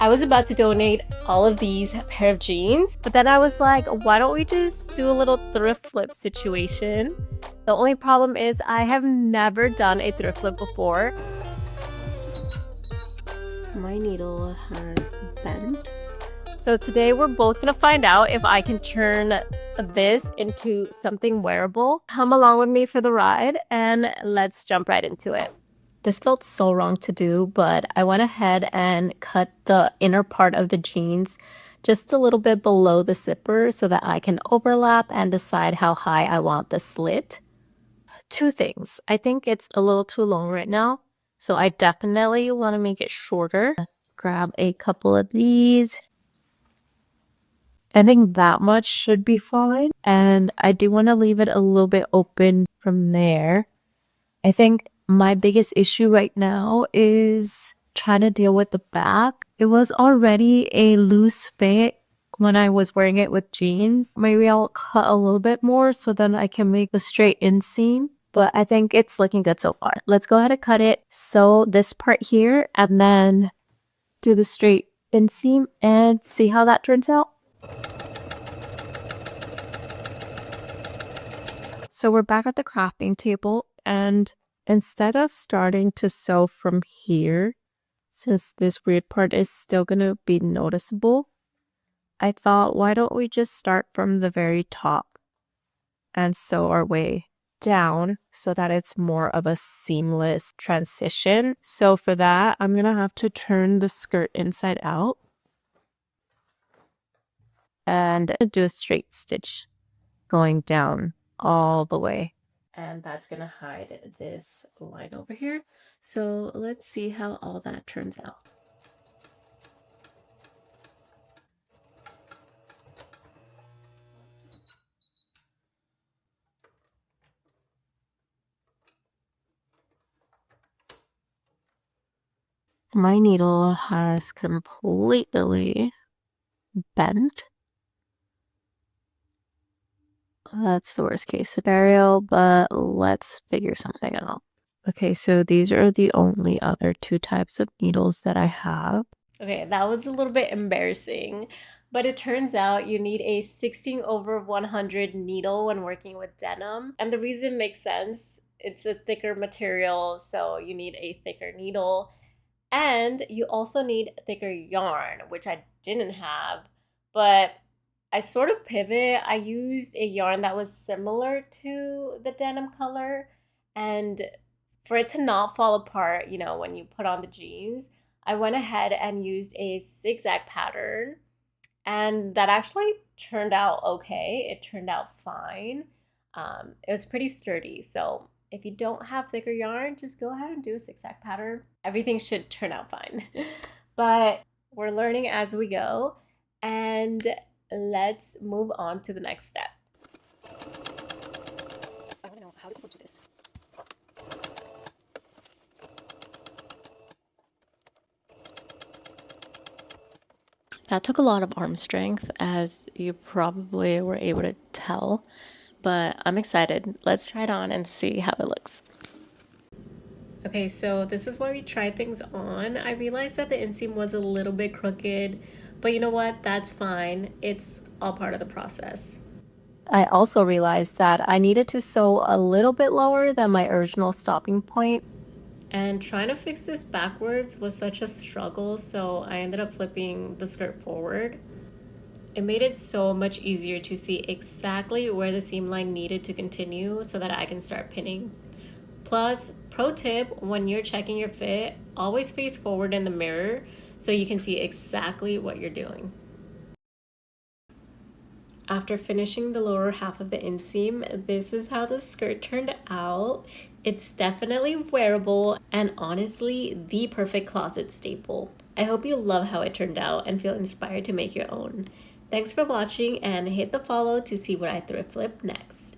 I was about to donate all of these pair of jeans, but then I was like, why don't we just do a little thrift flip situation? The only problem is I have never done a thrift flip before. My needle has bent. So today we're both gonna find out if I can turn this into something wearable. Come along with me for the ride and let's jump right into it. This felt so wrong to do, but I went ahead and cut the inner part of the jeans just a little bit below the zipper so that I can overlap and decide how high I want the slit. Two things. I think it's a little too long right now, so I definitely want to make it shorter. Grab a couple of these. I think that much should be fine, and I do want to leave it a little bit open from there. I think my biggest issue right now is trying to deal with the back. It was already a loose fit when I was wearing it with jeans. Maybe I'll cut a little bit more so then I can make the straight inseam. But I think it's looking good so far. Let's go ahead and cut it. Sew this part here and then do the straight inseam and see how that turns out. So we're back at the crafting table, and instead of starting to sew from here, since this weird part is still going to be noticeable, I thought, why don't we just start from the very top and sew our way down so that it's more of a seamless transition. So for that, I'm going to have to turn the skirt inside out and do a straight stitch going down all the way. And that's gonna hide this line over here. So let's see how all that turns out. My needle has completely bent. That's the worst case scenario, but let's figure something out. Okay, so these are the only other two types of needles that I have. Okay, that was a little bit embarrassing, but it turns out you need a 16/100 needle when working with denim. And the reason makes sense. It's a thicker material, so you need a thicker needle. And you also need thicker yarn, which I didn't have, but I sort of pivot. I used a yarn that was similar to the denim color, and for it to not fall apart, you know, when you put on the jeans, I went ahead and used a zigzag pattern, and that actually turned out okay. It turned out fine. It was pretty sturdy, so if you don't have thicker yarn, just go ahead and do a zigzag pattern. Everything should turn out fine. But we're learning as we go, and let's move on to the next step. I want to know, how do people do this? That took a lot of arm strength, as you probably were able to tell, but I'm excited. Let's try it on and see how it looks. Okay, so this is why we tried things on. I realized that the inseam was a little bit crooked, but you know what? That's fine. It's all part of the process. I also realized that I needed to sew a little bit lower than my original stopping point. And trying to fix this backwards was such a struggle, so I ended up flipping the skirt forward. It made it so much easier to see exactly where the seam line needed to continue so that I can start pinning. Plus, pro tip, when you're checking your fit, always face forward in the mirror so you can see exactly what you're doing. After finishing the lower half of the inseam, this is how the skirt turned out. It's definitely wearable and honestly the perfect closet staple. I hope you love how it turned out and feel inspired to make your own. Thanks for watching, and hit the follow to see what I thrift flip next.